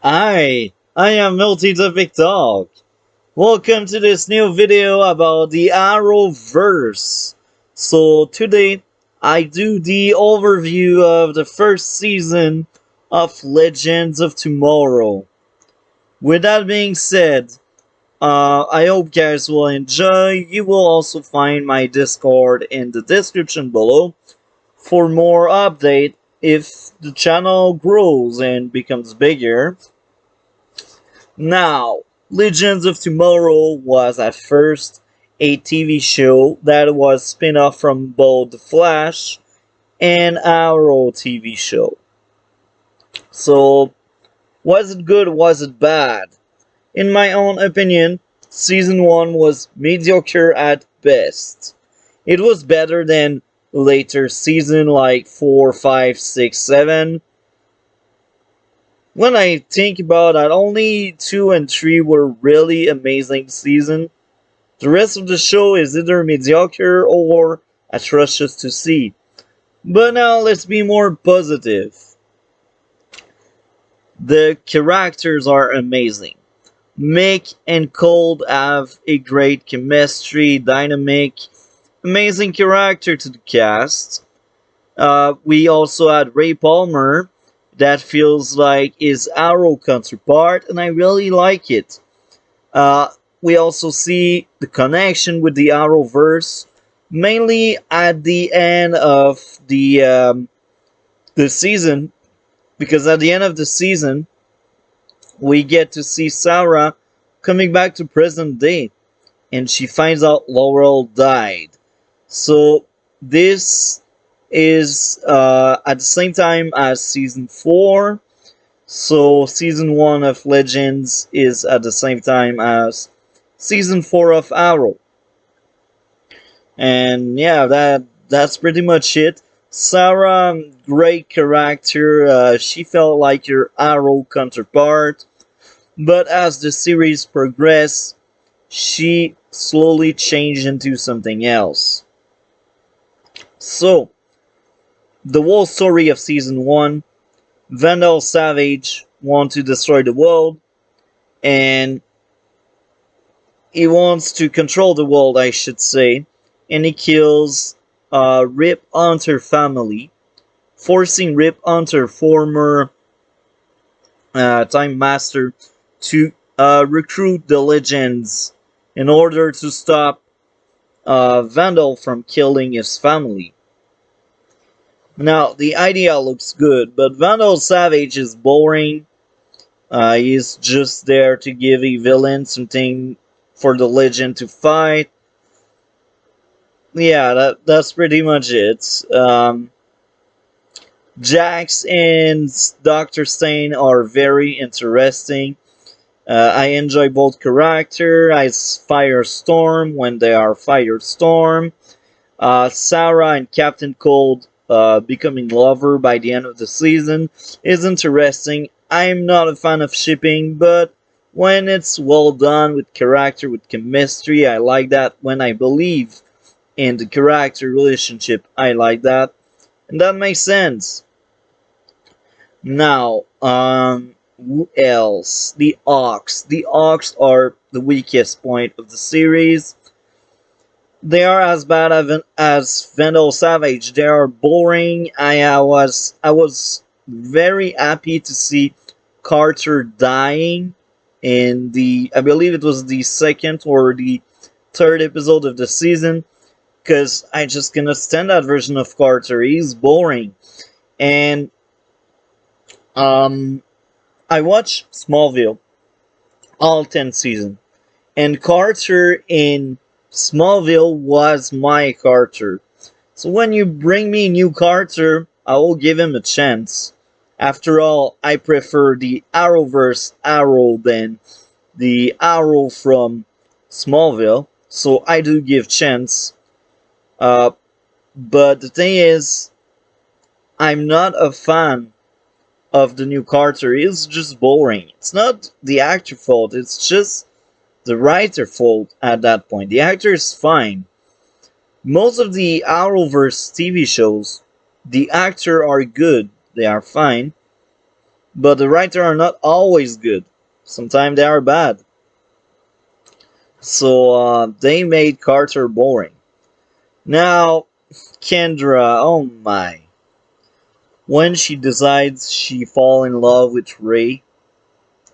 I am multi-topic talk. Welcome to this new video about the ARROWVERSE. So today I do the overview of the first season of Legends of Tomorrow. With that being said, I hope guys will enjoy. You will also find my Discord in the description below for more update if the channel grows and becomes bigger. Now, Legends of Tomorrow was at first a TV show that was spin-off from both The Flash and Arrow TV show. So, was it good? Was it bad? In my own opinion, season 1 was mediocre at best. It was better than later season like 4, 5, 6, 7. When I think about it, only 2 and 3 were really amazing season. The rest of the show is either mediocre or atrocious to see. But now let's be more positive. The characters are amazing. Mick and Cold have a great chemistry, dynamic, amazing character to the cast. We also had Ray Palmer, that feels like his Arrow counterpart, and I really like it. We also see the connection with the Arrowverse, mainly at the end of the season, because at the end of the season, we get to see Sarah coming back to present day, and she finds out Laurel died. So this is at the same time as season 4. So season 1 of Legends is at the same time as season 4 of Arrow. And yeah, that's pretty much it. Sarah, great character. She felt like your Arrow counterpart. But as the series progressed, she slowly changed into something else. So, the whole story of season 1, Vandal Savage wants to destroy the world, and he wants to control the world, I should say, and he kills Rip Hunter family, forcing Rip Hunter, former Time Master, to recruit the Legends in order to stop Vandal from killing his family. Now, the idea looks good, but Vandal Savage is boring. He's just there to give a villain something for the Legend to fight. Yeah, that's pretty much it. Jax and Dr. Stain are very interesting. I enjoy both characters. I Firestorm when they are Firestorm. Sarah and Captain Cold becoming lover by the end of the season is interesting. I'm not a fan of shipping, but when it's well done with character, with chemistry, I like that. When I believe in the character relationship, I like that. And that makes sense. Now, who else? The Ox. The Ox are the weakest point of the series. They are as bad as Vandal Savage. They are boring. I was very happy to see Carter dying in the, I believe it was the second or the third episode of the season, because I just cannot stand that version of Carter. He's boring. And I watched Smallville all 10 seasons, and Carter in Smallville was my Carter. So when you bring me new Carter, I will give him a chance. After all, I prefer the Arrowverse Arrow than the Arrow from Smallville, so I do give chance. But the thing is, I'm not a fan of the new Carter. It's just boring. It's not the actor fault, it's just the writer fault at that point. The actor is fine. Most of the Arrowverse TV shows, the actor are good. They are fine. but the writers are not always good. Sometimes they are bad. So they made Carter boring. Now, Kendra, oh my. When she decides she fall in love with Ray,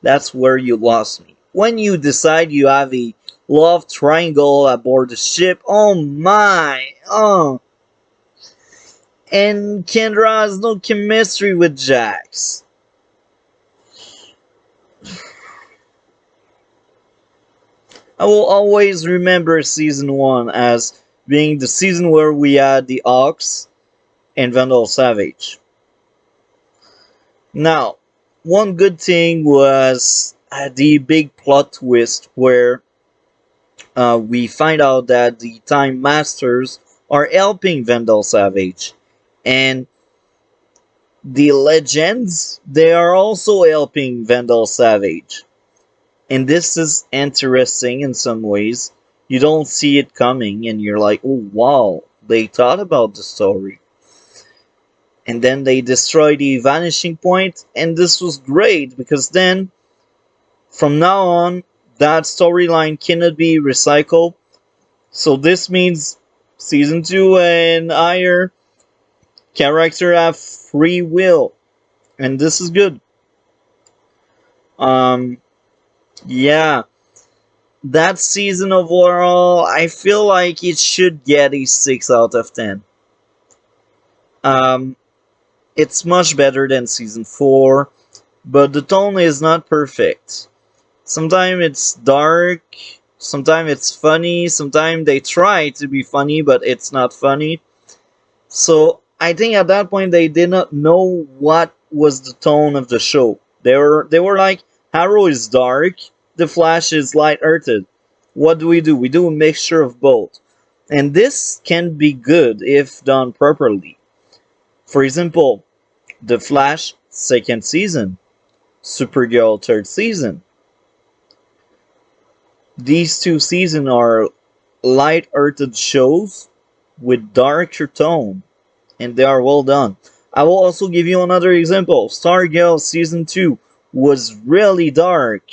that's where you lost me. When you decide you have a love triangle aboard the ship, oh my, oh. And Kendra has no chemistry with Jax. I will always remember season 1 as being the season where we had the Ox and Vandal Savage. Now, one good thing was the big plot twist where we find out that the Time Masters are helping Vandal Savage. And the Legends, they are also helping Vandal Savage. And this is interesting in some ways. You don't see it coming, and you're like, oh wow, they thought about the story. And then they destroy the Vanishing Point, and this was great because then, from now on, that storyline cannot be recycled. So this means season 2 and higher character have free will, and this is good. Yeah, that season overall, I feel like it should get a 6 out of 10. Um, it's much better than season 4, but the tone is not perfect. Sometimes it's dark, sometimes it's funny, sometimes they try to be funny, but it's not funny. So I think at that point they did not know what was the tone of the show. They were like, Arrow is dark, the Flash is light-hearted. What do? We do a mixture of both. And this can be good if done properly. For example, The Flash, 2nd season. Supergirl, 3rd season. These 2 seasons are light-hearted shows with darker tone. And they are well done. I will also give you another example. Stargirl Season 2 was really dark.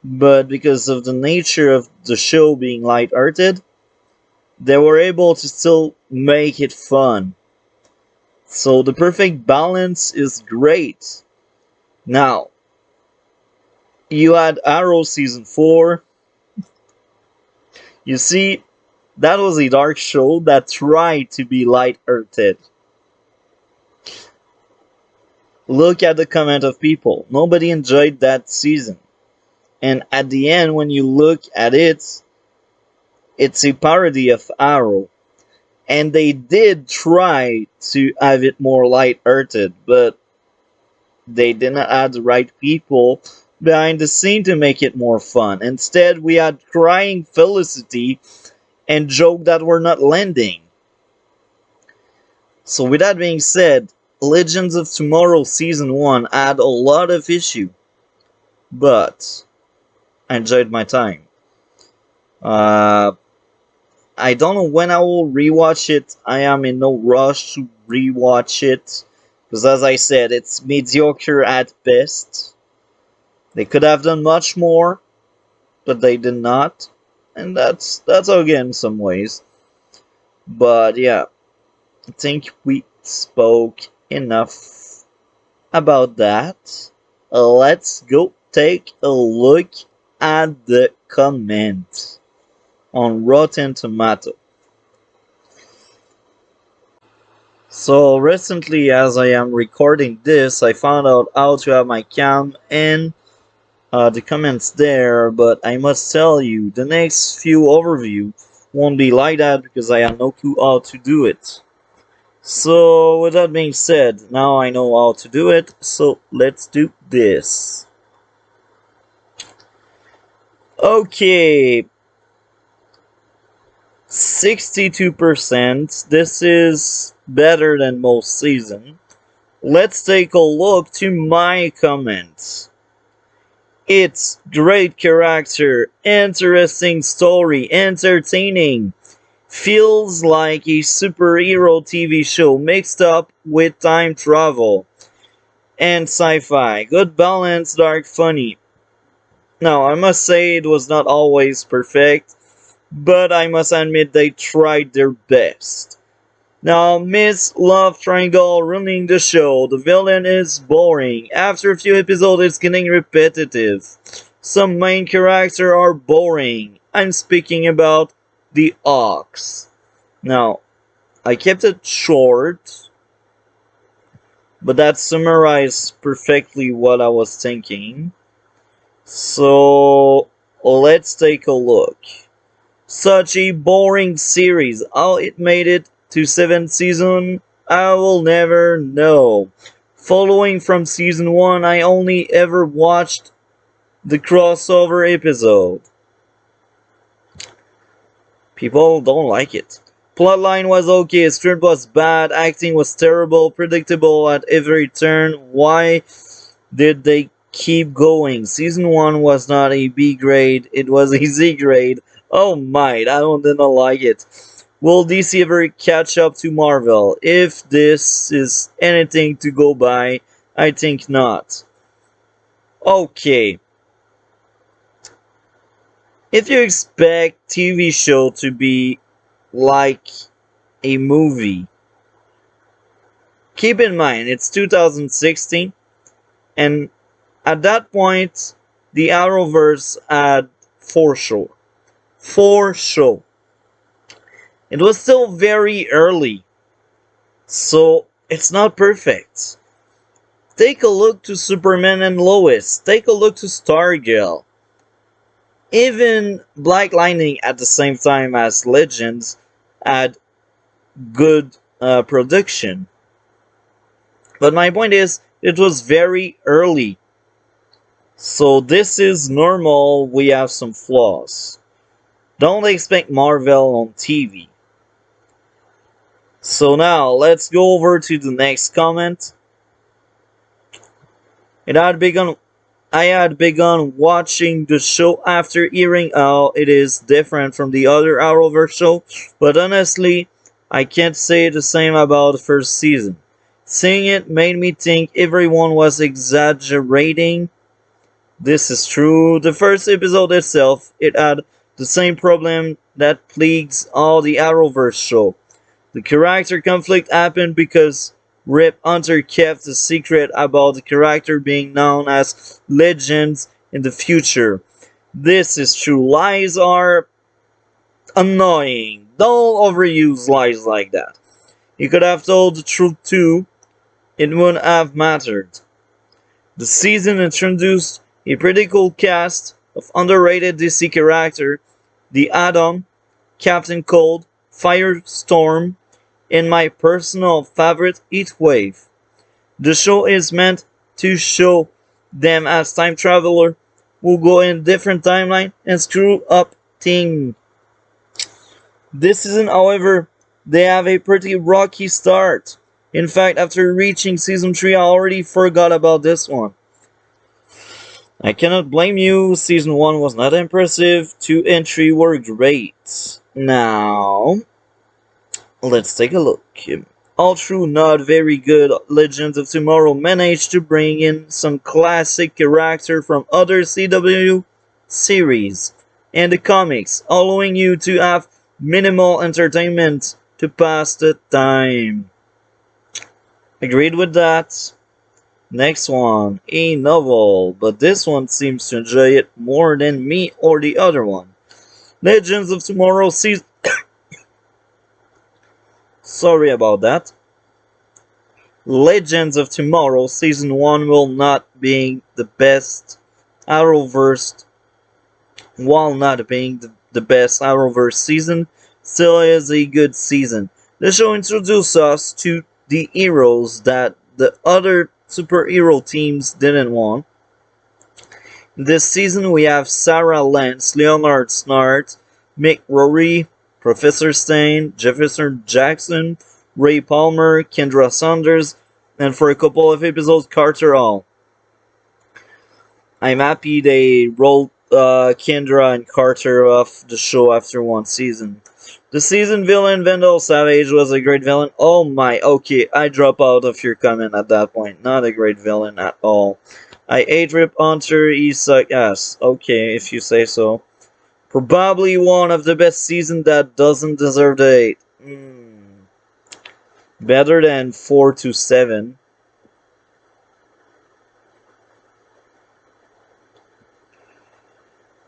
But because of the nature of the show being light-hearted, they were able to still make it fun. So the perfect balance is great. Now, you had Arrow Season 4. You see, that was a dark show that tried to be light-hearted. Look at the comment of people. Nobody enjoyed that season. And at the end, when you look at it, it's a parody of Arrow. And they did try to have it more light-hearted, but they didn't have the right people behind the scene to make it more fun. Instead, we had crying Felicity and jokes that were not landing. So with that being said, Legends of Tomorrow Season 1 had a lot of issue, but I enjoyed my time. I don't know when I will rewatch it. I am in no rush to rewatch it, because as I said, it's mediocre at best. They could have done much more, but they did not, and that's okay in some ways. But yeah, I think we spoke enough about that. Let's go take a look at the comments on Rotten Tomato. So recently, as I am recording this, I found out how to have my cam and the comments there, but I must tell you, the next few overview won't be like that because I have no clue how to do it. So with that being said, now I know how to do it, so let's do this. Okay, 62%. This is better than most season. Let's take a look to my comments. It's great character, interesting story, entertaining. Feels like a superhero TV show mixed up with time travel. and sci-fi. Good balance, dark, funny. Now, I must say it was not always perfect, but I must admit they tried their best. Now, Miss Love Triangle ruining the show. The villain is boring. After a few episodes, it's getting repetitive. Some main characters are boring. I'm speaking about the Ox. Now, I kept it short, but that summarized perfectly what I was thinking. So, let's take a look. Such a boring series. How it made it to 7th season, I will never know. Following from season 1, I only ever watched the crossover episode. People don't like it. Plotline was okay, script was bad, acting was terrible, predictable at every turn. Why did they keep going? Season 1 was not a B grade, it was a Z grade. Oh my, I didn't like it. Will DC ever catch up to Marvel? If this is anything to go by, I think not. Okay. If you expect TV show to be like a movie, keep in mind it's 2016, and at that point, the ARROWVERSE had 4 shows. 4 shows. It was still very early, so it's not perfect. Take a look to Superman and Lois. Take a look to Stargirl. Even Black Lightning at the same time as Legends had good production. But my point is, it was very early. So this is normal, we have some flaws. Don't expect Marvel on TV. So now, let's go over to the next comment. I had begun watching the show after hearing how it is different from the other ARROWVERSE show, but honestly, I can't say the same about the first season. Seeing it made me think everyone was exaggerating. This is true. The first episode itself, it had the same problem that plagues all the ARROWVERSE show. The character conflict happened because Rip Hunter kept a secret about the character being known as Legends in the future. This is true. Lies are annoying. Don't overuse lies like that. He could have told the truth too. It wouldn't have mattered. The season introduced a pretty cool cast of underrated DC characters: the Atom, Captain Cold, Firestorm, and my personal favorite, Heatwave. The show is meant to show them as time travelers who go in different timelines and screw up things. This season, however, they have a pretty rocky start. In fact, after reaching season 3, I already forgot about this one. I cannot blame you, season 1 was not impressive, 2 and 3 were great. Now, let's take a look. All through not very good, Legends of Tomorrow managed to bring in some classic characters from other CW series and the comics, allowing you to have minimal entertainment to pass the time. Agreed with that. Next one, a novel, but this one seems to enjoy it more than me or the other one. Legends of Tomorrow season... Sorry about that. Legends of Tomorrow season 1 will not being the best ARROWVERSE, while not being the best ARROWVERSE season, still is a good season. The show introduced us to the heroes that the other superhero teams didn't want. This season we have Sarah Lance, Leonard Snart, Mick Rory, Professor Stain, Jefferson Jackson, Ray Palmer, Kendra Saunders, and for a couple of episodes, Carter Hall. I'm happy they rolled Kendra and Carter off the show after one season. The season villain Vendel Savage was a great villain. Oh my, okay, I drop out of your comment at that point. Not a great villain at all. I hate Rip Hunter, he suck ass. Okay, if you say so. Probably one of the best seasons that doesn't deserve the hate. Better than 4 to 7.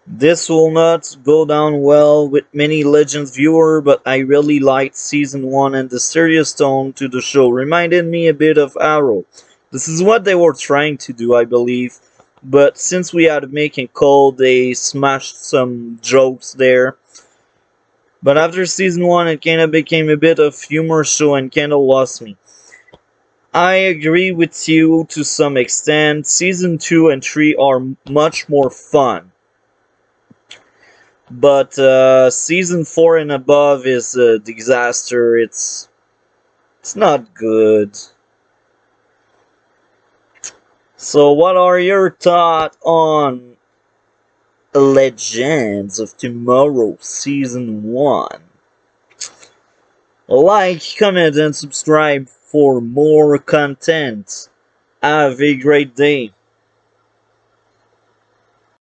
This will not go down well with many Legends viewer, but I really liked season 1 and the serious tone to the show reminded me a bit of Arrow. This is what they were trying to do, I believe, but since we had Mick and Cole, they smashed some jokes there. But after season 1, it kinda became a bit of humor show and kinda lost me. I agree with you to some extent. Season 2 and 3 are much more fun. But season 4 and above is a disaster. It's not good. So what are your thoughts on Legends of Tomorrow season 1? Like, comment and subscribe for more content. Have a great day.